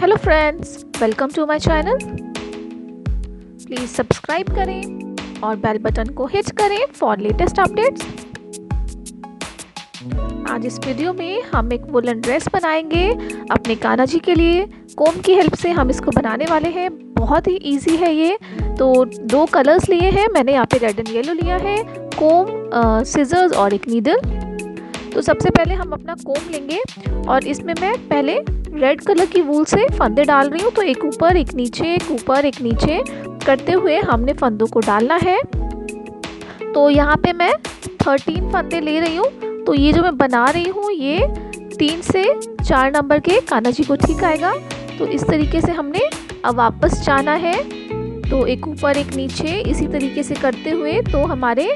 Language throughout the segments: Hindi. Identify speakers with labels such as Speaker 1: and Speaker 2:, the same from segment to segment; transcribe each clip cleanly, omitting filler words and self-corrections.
Speaker 1: Hello friends, welcome to my channel. Please subscribe करें और बेल बटन को हिट करें फॉर लेटेस्ट अपडेट्स। आज इस वीडियो में हम एक वुलन ड्रेस बनाएंगे अपने कान्हा जी के लिए। कोम की हेल्प से हम इसको बनाने वाले हैं। बहुत ही इजी है ये। तो 2 कलर्स लिए हैं मैंने, यहाँ पे रेड एंड येलो लिया है, कोम, सिजर्स और एक नीडल। तो सबसे पहले हम अपना कोम लेंगे और इसमें मैं पहले रेड कलर की वूल से फंदे डाल रही हूँ। तो एक ऊपर एक नीचे, एक ऊपर एक नीचे करते हुए हमने फंदों को डालना है। तो यहाँ पे मैं 13 फंदे ले रही हूँ। तो ये जो मैं बना रही हूँ ये 3 से 4 नंबर के कान्हा जी को ठीक आएगा। तो इस तरीके से हमने अब वापस जाना है। तो एक ऊपर एक नीचे इसी तरीके से करते हुए तो हमारे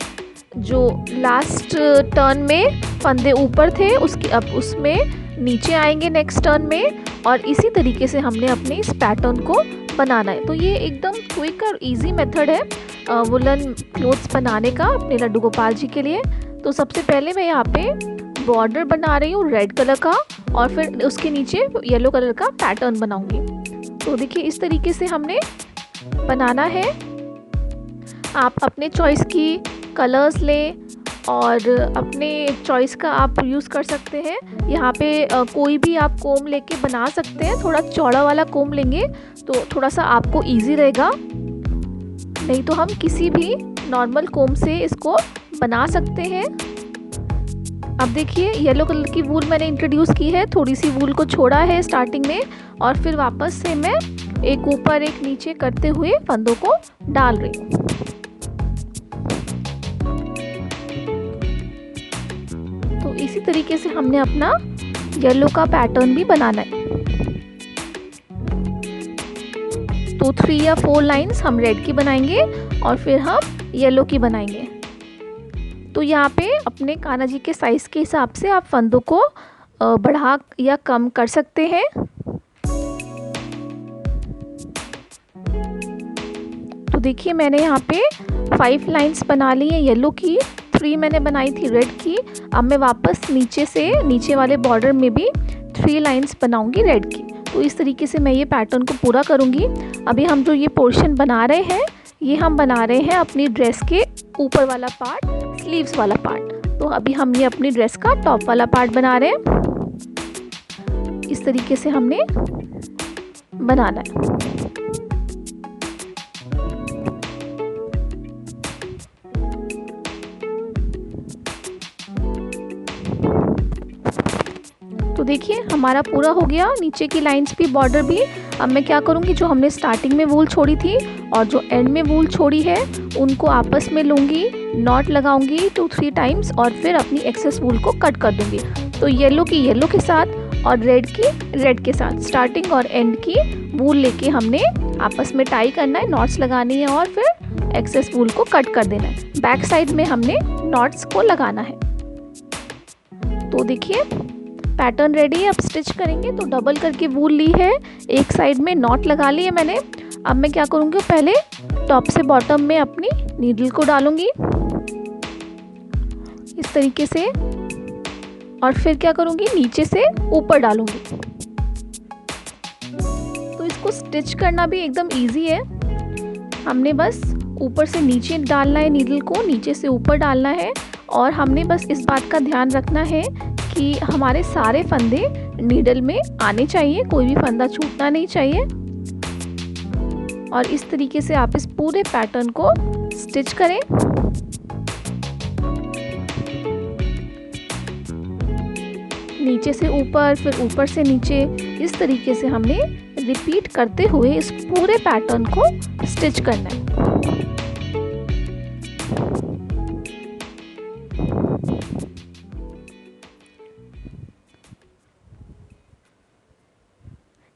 Speaker 1: जो लास्ट टर्न में फंदे ऊपर थे उसके अब उसमें नीचे आएंगे नेक्स्ट टर्न में। और इसी तरीके से हमने अपने इस पैटर्न को बनाना है। तो ये एकदम क्विक और इजी मेथड है वुलन क्लोथ्स बनाने का अपने लड्डू गोपाल जी के लिए। तो सबसे पहले मैं यहाँ पे बॉर्डर बना रही हूँ रेड कलर का और फिर उसके नीचे येलो कलर का पैटर्न बनाऊंगी। तो देखिए इस तरीके से हमने बनाना है। आप अपने चॉइस की कलर्स लें और अपने चॉइस का आप यूज़ कर सकते हैं। यहाँ पे कोई भी आप कोम लेके बना सकते हैं। थोड़ा चौड़ा वाला कोम लेंगे तो थोड़ा सा आपको इजी रहेगा, नहीं तो हम किसी भी नॉर्मल कोम से इसको बना सकते हैं। अब देखिए येलो कलर की वूल मैंने इंट्रोड्यूस की है, थोड़ी सी वूल को छोड़ा है स्टार्टिंग में और फिर वापस से मैं एक ऊपर एक नीचे करते हुए फंदों को डाल रही हूँ। तो इसी तरीके से हमने अपना येलो का पैटर्न भी बनाना है। तो 3 या 4 लाइंस हम रेड की बनाएंगे और फिर हम येलो की बनाएंगे। तो यहाँ पे अपने कान्हा जी के साइज के हिसाब से आप फंदों को बढ़ा या कम कर सकते हैं। तो देखिए मैंने यहाँ पे 5 लाइंस बना ली है येलो की, 3 मैंने बनाई थी रेड की। अब मैं वापस नीचे से नीचे वाले बॉर्डर में भी 3 लाइंस बनाऊंगी रेड की। तो इस तरीके से मैं ये पैटर्न को पूरा करूंगी। अभी हम जो ये पोर्शन बना रहे हैं ये हम बना रहे हैं अपनी ड्रेस के ऊपर वाला पार्ट, स्लीव्स वाला पार्ट। तो अभी हम ये अपनी ड्रेस का टॉप वाला पार्ट बना रहे हैं। इस तरीके से हमने बनाना है। तो देखिए हमारा पूरा हो गया, नीचे की लाइंस भी, बॉर्डर भी। अब मैं क्या करूँगी, जो हमने स्टार्टिंग में वूल छोड़ी थी और जो एंड में वूल छोड़ी है उनको आपस में लूँगी, नॉट लगाऊंगी 2-3 टाइम्स और फिर अपनी एक्सेस वूल को कट कर दूँगी। तो येलो की येलो के साथ और रेड की रेड के साथ स्टार्टिंग और एंड की वूल लेके हमने आपस में टाई करना है, नॉट्स लगानी है और फिर एक्सेस वूल को कट कर देना है। बैक साइड में हमने नॉट्स को लगाना है। तो देखिए पैटर्न रेडी है। अब स्टिच करेंगे तो डबल करके वूल ली है, एक साइड में नॉट लगा ली है मैंने। अब मैं क्या करूँगी, पहले टॉप से बॉटम में अपनी नीडल को डालूंगी इस तरीके से और फिर क्या करूँगी, नीचे से ऊपर डालूंगी। तो इसको स्टिच करना भी एकदम इजी है। हमने बस ऊपर से नीचे डालना है नीडल को, नीचे से ऊपर डालना है और हमने बस इस बात का ध्यान रखना है कि हमारे सारे फंदे नीडल में आने चाहिए, कोई भी फंदा छूटना नहीं चाहिए। और इस तरीके से आप इस पूरे पैटर्न को स्टिच करें। नीचे से ऊपर फिर ऊपर से नीचे, इस तरीके से हमने रिपीट करते हुए इस पूरे पैटर्न को स्टिच करना है।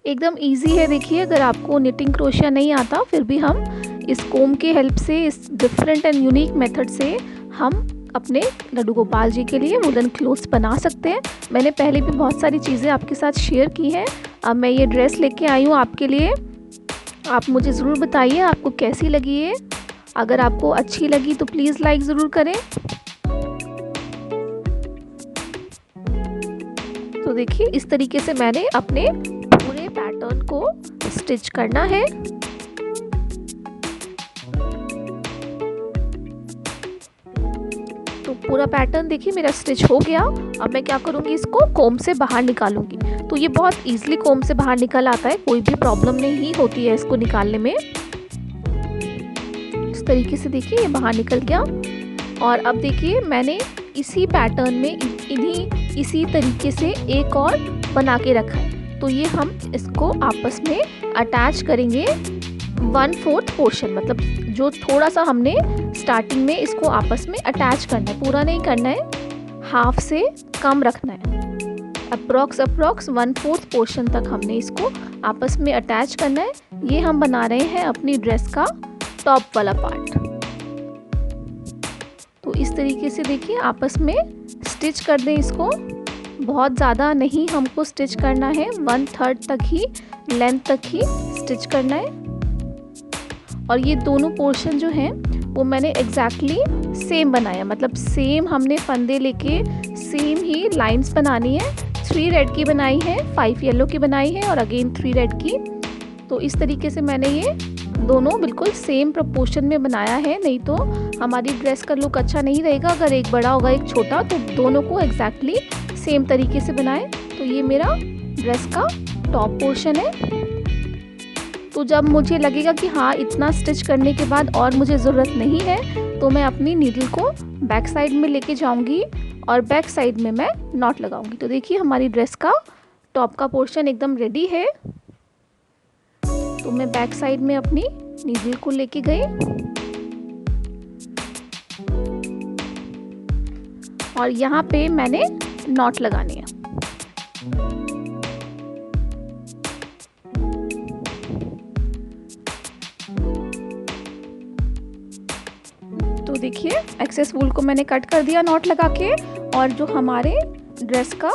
Speaker 1: एकदम इजी है। देखिए अगर आपको निटिंग क्रोशिया नहीं आता फिर भी हम इस कोम के हेल्प से, इस डिफरेंट एंड यूनिक मेथड से हम अपने लड्डू गोपाल जी के लिए वुलन क्लोथ्स बना सकते हैं। मैंने पहले भी बहुत सारी चीज़ें आपके साथ शेयर की हैं। अब मैं ये ड्रेस लेके आई हूँ आपके लिए। आप मुझे ज़रूर बताइए आपको कैसी लगी है। अगर आपको अच्छी लगी तो प्लीज़ लाइक ज़रूर करें। तो देखिए इस तरीके से मैंने अपने पूरे पैटर्न पैटर्न को स्टिच करना है। तो पूरा पैटर्न देखिए मेरा स्टिच हो गया। अब मैं क्या करूँगी, इसको कोम से बाहर निकालूंगी। तो ये बहुत इजीली कोम से बाहर निकल आता है, कोई भी प्रॉब्लम नहीं होती है इसको निकालने में। इस तरीके से देखिए ये बाहर निकल गया। और अब देखिए मैंने इसी पैटर्न में इसी तरीके से एक और बना के रखा है। तो ये हम इसको आपस में अटैच करेंगे 1/4 पोर्शन, मतलब जो थोड़ा सा हमने स्टार्टिंग में इसको आपस में अटैच करना है, पूरा नहीं करना है, हाफ से कम रखना है। अप्रॉक्स 1/4 पोर्शन तक हमने इसको आपस में अटैच करना है। ये हम बना रहे हैं अपनी ड्रेस का टॉप वाला पार्ट। तो इस तरीके से देखिए आपस में स्टिच कर दें इसको। बहुत ज़्यादा नहीं हमको स्टिच करना है, 1/3 तक ही, लेंथ तक ही स्टिच करना है। और ये दोनों पोर्शन जो हैं वो मैंने एग्जैक्टली सेम बनाया, मतलब सेम हमने फंदे लेके सेम ही लाइंस बनानी है। 3 रेड की बनाई है, 5 येलो की बनाई है और अगेन 3 रेड की। तो इस तरीके से मैंने ये दोनों बिल्कुल सेम प्रोपोर्शन में बनाया है, नहीं तो हमारी ड्रेस का लुक अच्छा नहीं रहेगा। अगर एक बड़ा होगा एक छोटा, तो दोनों को एग्जैक्टली सेम तरीके से बनाएं। तो ये मेरा ड्रेस का टॉप पोर्शन है। तो जब मुझे लगेगा कि हाँ इतना स्टिच करने के बाद और मुझे ज़रूरत नहीं है, तो मैं अपनी नीडल को बैक साइड में लेके जाऊंगी और बैक साइड में मैं नॉट लगाऊंगी। तो देखिए हमारी ड्रेस का टॉप का पोर्शन एकदम रेडी है। तो मैं बैक साइड में अपनी नीडल को लेके गई और यहाँ पे मैंने नॉट लगानी है। तो देखिए एक्सेस वूल को मैंने कट कर दिया नॉट लगा के, और जो हमारे ड्रेस का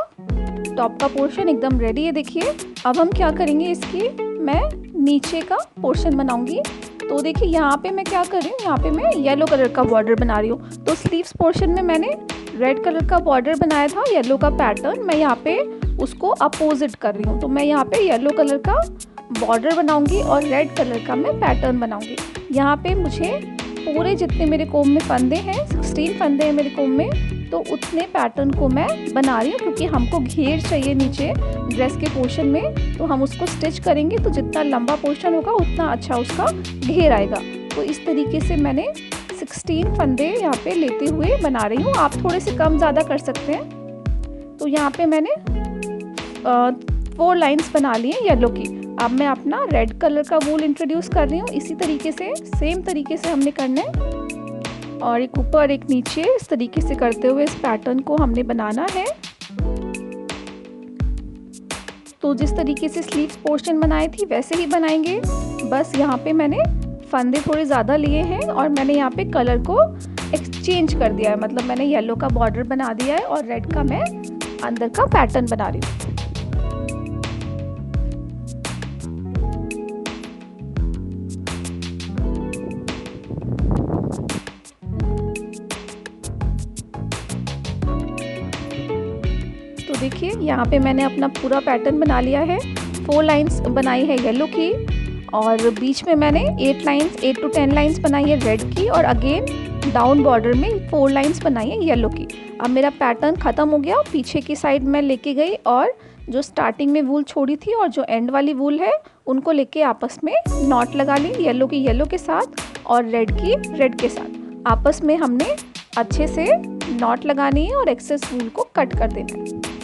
Speaker 1: टॉप का पोर्शन एकदम रेडी है। देखिए अब हम क्या करेंगे, इसकी मैं नीचे का पोर्शन बनाऊंगी। तो देखिए यहाँ पे मैं क्या कर रही हूँ, यहाँ पे मैं येलो कलर का बॉर्डर बना रही हूँ। तो स्लीव्स पोर्शन में मैंने रेड कलर का बॉर्डर बनाया था, येलो का पैटर्न, मैं यहाँ पे उसको अपोजिट कर रही हूँ। तो मैं यहाँ पे येलो कलर का बॉर्डर बनाऊंगी और रेड कलर का मैं पैटर्न बनाऊंगी। यहाँ पे मुझे पूरे जितने मेरे कोम में फंदे हैं, 16 फंदे हैं मेरे कोम में, तो उतने पैटर्न को मैं बना रही हूँ, क्योंकि हमको घेर चाहिए नीचे ड्रेस के पोर्शन में। तो हम उसको स्टिच करेंगे तो जितना लंबा पोर्शन होगा उतना अच्छा उसका घेर आएगा। तो इस तरीके से मैंने 16 फंदे यहाँ पे लेते हुए बना रही हूँ। आप थोड़े से कम ज़्यादा कर सकते हैं। तो यहाँ पे मैंने 4 लाइन्स बना ली हैं येलो की। अब मैं अपना रेड कलर का वूल इंट्रोड्यूस कर रही हूँ। इसी तरीके से सेम तरीके से हमने करना है, और एक ऊपर एक नीचे इस तरीके से करते हुए इस पैटर्न को हमने बनाना है। तो जिस तरीके से स्लीव्स पोर्शन बनाई थी वैसे ही बनाएंगे, बस यहाँ पे मैंने फंदे थोड़े ज़्यादा लिए हैं और मैंने यहाँ पे कलर को एक्सचेंज कर दिया है, मतलब मैंने येलो का बॉर्डर बना दिया है और रेड का मैं अंदर का पैटर्न बना रही हूँ। तो देखिए यहाँ पे मैंने अपना पूरा पैटर्न बना लिया है। 4 लाइंस बनाई है येलो की, और बीच में मैंने 8 to 10 लाइंस बनाई है रेड की, और अगेन डाउन बॉर्डर में 4 लाइंस बनाई है येलो की। अब मेरा पैटर्न ख़त्म हो गया। पीछे की साइड मैं लेके गई और जो स्टार्टिंग में वूल छोड़ी थी और जो एंड वाली वूल है उनको लेके आपस में नॉट लगा ली, येलो की येलो के साथ और रेड की रेड के साथ। आपस में हमने अच्छे से नॉट लगानी है और एक्सेस वूल को कट कर देना है।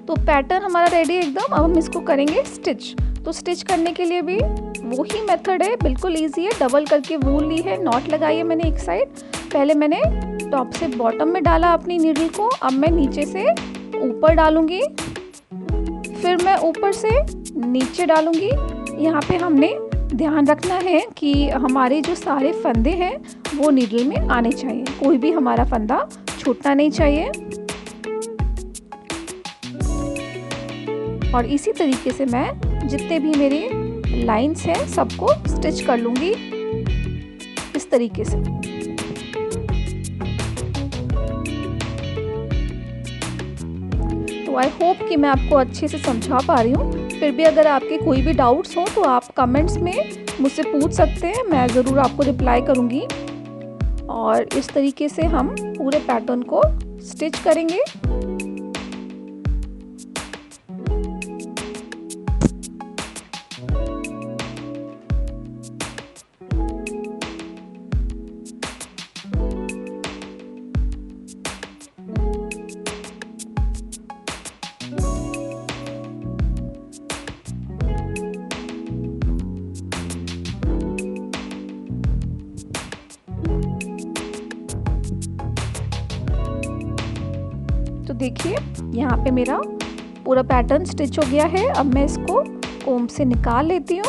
Speaker 1: तो पैटर्न हमारा रेडी एकदम। अब हम इसको करेंगे स्टिच। तो स्टिच करने के लिए भी वही मेथड है, बिल्कुल इजी है। डबल करके वूल ली है, नॉट लगाई है मैंने एक साइड। पहले मैंने टॉप से बॉटम में डाला अपनी नीडल को, अब मैं नीचे से ऊपर डालूंगी, फिर मैं ऊपर से नीचे डालूंगी। यहाँ पे हमने ध्यान रखना है कि हमारे जो सारे फंदे हैं वो नीडल में आने चाहिए, कोई भी हमारा फंदा छूटना नहीं चाहिए। और इसी तरीके से मैं जितने भी मेरे लाइंस हैं सबको स्टिच कर लूँगी इस तरीके से।
Speaker 2: तो आई होप कि मैं आपको अच्छे से समझा पा रही हूँ। फिर भी अगर आपके कोई भी डाउट्स हो तो आप कमेंट्स में मुझसे पूछ सकते हैं, मैं ज़रूर आपको रिप्लाई करूँगी। और इस तरीके से हम पूरे पैटर्न को स्टिच करेंगे। तो देखिए यहाँ पे मेरा पूरा पैटर्न स्टिच हो गया है। अब मैं इसको कोम से निकाल लेती हूँ।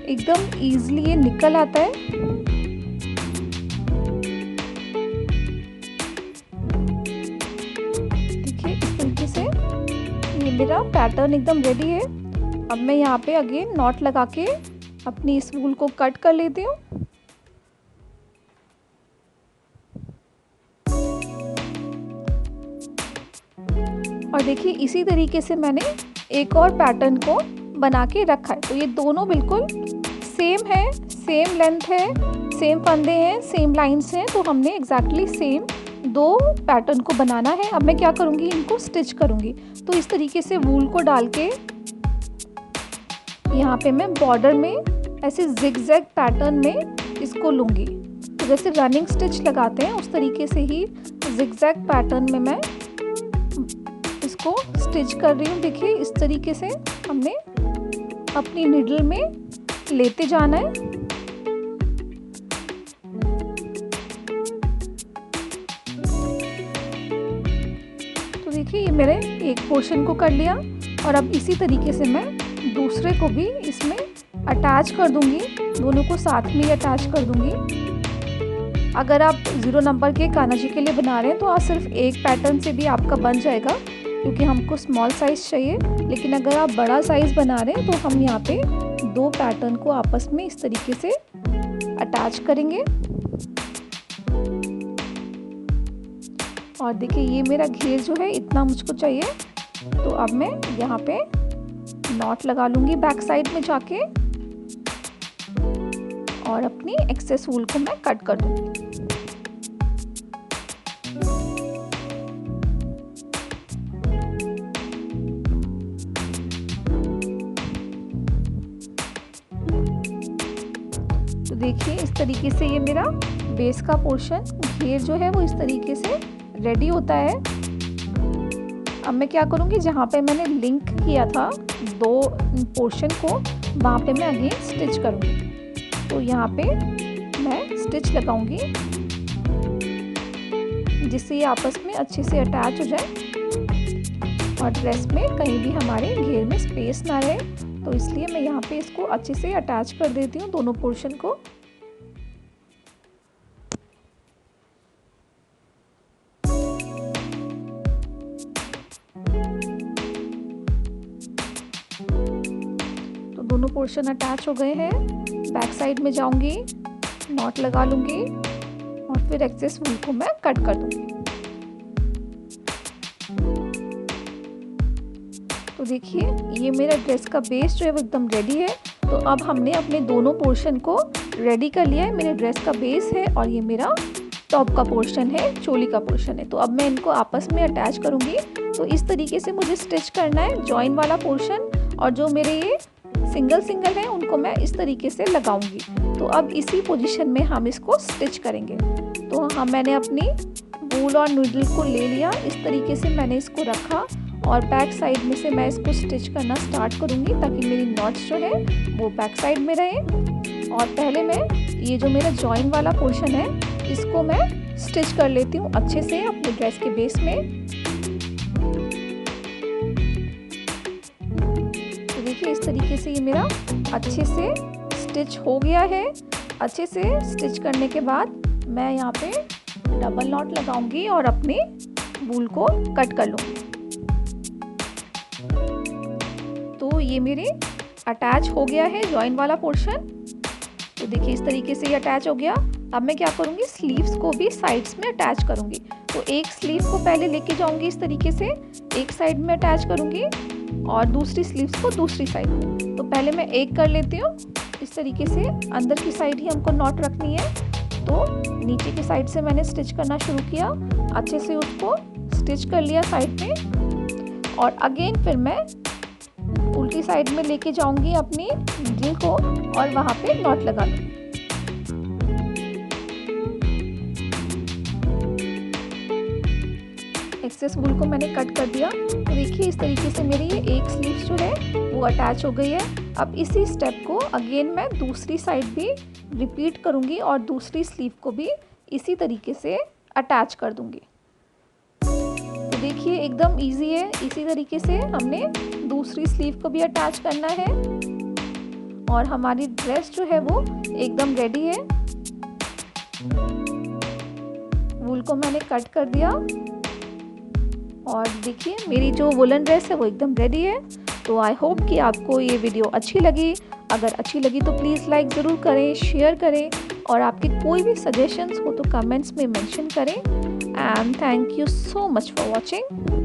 Speaker 2: एकदम इजीली ये निकल आता है। देखिए इस तरीके से ये मेरा पैटर्न एकदम रेडी है। अब मैं यहाँ पे अगेन नॉट लगा के अपनी इस वूल को कट कर लेती हूँ। और देखिए इसी तरीके से मैंने एक और पैटर्न को बना के रखा है। तो ये दोनों बिल्कुल सेम है, सेम लेंथ है, सेम फंदे हैं, सेम लाइंस हैं। तो हमने एग्जैक्टली सेम दो पैटर्न को बनाना है। अब मैं क्या करूँगी, इनको स्टिच करूँगी। तो इस तरीके से वूल को डाल के यहाँ पे मैं बॉर्डर में ऐसे जिगजैग पैटर्न में इसको लूँगी। तो जैसे रनिंग स्टिच लगाते हैं उस तरीके से ही जिगजैग पैटर्न में मैं इसको स्टिच कर रही हूँ। देखिए इस तरीके से हमने अपनी नीडल में लेते जाना है। तो देखिए ये मेरे एक पोर्शन को कर लिया और अब इसी तरीके से मैं दूसरे को भी इसमें अटैच कर दूंगी। दोनों को साथ में ही अटैच कर दूंगी। अगर आप 0 नंबर के कान्हा जी के लिए बना रहे हैं तो आप सिर्फ एक पैटर्न से भी आपका बन जाएगा, क्योंकि हमको स्मॉल साइज़ चाहिए। लेकिन अगर आप बड़ा साइज़ बना रहे हैं तो हम यहाँ पे 2 पैटर्न को आपस में इस तरीके से अटैच करेंगे। और देखिए ये मेरा घेर जो है इतना मुझको चाहिए। तो अब मैं यहाँ पे नॉट लगा लूँगी बैक साइड में जाके और अपनी एक्सेस वूल को मैं कट कर दूँगी। तो देखिए इस तरीके से ये मेरा बेस का पोर्शन घेर जो है वो इस तरीके से रेडी होता है। अब मैं क्या करूँगी, जहाँ पे मैंने लिंक किया था 2 पोर्शन को, वहाँ पे मैं अगेन स्टिच करूँगी। तो यहाँ पे मैं स्टिच लगाऊंगी जिससे ये आपस में अच्छे से अटैच हो जाए और ड्रेस में कहीं भी हमारे घेर में स्पेस ना रहे। तो इसलिए मैं यहाँ पे इसको अच्छे से अटैच कर देती हूँ दोनों पोर्शन को। तो दोनों पोर्शन अटैच हो गए हैं। बैक साइड में जाऊंगी, नॉट लगा लूंगी और फिर एक्सेस वूल को मैं कट कर दूंगी। तो देखिए ये मेरा ड्रेस का बेस जो है वो एकदम रेडी है। तो अब हमने अपने दोनों पोर्शन को रेडी कर लिया है। मेरे ड्रेस का बेस है और ये मेरा टॉप का पोर्शन है, चोली का पोर्शन है। तो अब मैं इनको आपस में अटैच करूंगी। तो इस तरीके से मुझे स्टिच करना है जॉइन वाला पोर्शन, और जो मेरे ये सिंगल सिंगल है उनको मैं इस तरीके से लगाऊंगी। तो अब इसी पोजीशन में हम इसको स्टिच करेंगे। तो मैंने अपनी वूल और नीडल को ले लिया, इस तरीके से मैंने इसको रखा और बैक साइड में से मैं इसको स्टिच करना स्टार्ट करूंगी ताकि मेरी नॉट्स जो है वो बैक साइड में रहे। और पहले मैं ये जो मेरा जॉइन वाला पोर्शन है इसको मैं स्टिच कर लेती हूँ अच्छे से अपने ड्रेस के बेस में। तो देखिए इस तरीके से ये मेरा अच्छे से स्टिच हो गया है। अच्छे से स्टिच करने के बाद मैं यहाँ पे डबल नॉट लगाऊंगी और अपने वूल को कट कर लूँगी। तो ये मेरे अटैच हो गया है जॉइन वाला पोर्शन। तो देखिए इस तरीके से ये अटैच हो गया। अब मैं क्या करूँगी, स्लीव्स को भी साइड्स में अटैच करूँगी। तो एक स्लीव को पहले लेके जाऊँगी इस तरीके से, एक साइड में अटैच करूँगी और दूसरी स्लीव्स को दूसरी साइड में। तो पहले मैं एक कर लेती हूँ इस तरीके से, अंदर की साइड ही हमको नॉट रखनी है। तो नीचे की साइड से मैंने स्टिच करना शुरू किया, अच्छे से उसको स्टिच कर लिया साइड में, और अगेन फिर मैं उल्टी साइड में लेके जाऊँगी अपनी नीडल को और वहाँ पे नॉट लगा लूँगी। एक्सेस वूल को मैंने कट कर दिया। तो देखिए इस तरीके से मेरी ये एक स्लीव जो है वो अटैच हो गई है। अब इसी स्टेप को अगेन मैं दूसरी साइड भी रिपीट करूँगी और दूसरी स्लीव को भी इसी तरीके से अटैच कर दूँगी। तो देखिए एकदम इजी है, इसी तरीके से हमने दूसरी स्लीव को भी अटैच करना है और हमारी ड्रेस जो है वो एकदम रेडी है। वूल को मैंने कट कर दिया और देखिए मेरी जो वुलन ड्रेस है वो एकदम रेडी है। तो आई होप कि आपको ये वीडियो अच्छी लगी। अगर अच्छी लगी तो प्लीज़ लाइक ज़रूर करें, शेयर करें, और आपके कोई भी सजेशंस हो तो कमेंट्स में मेंशन करें। And thank you so much for watching.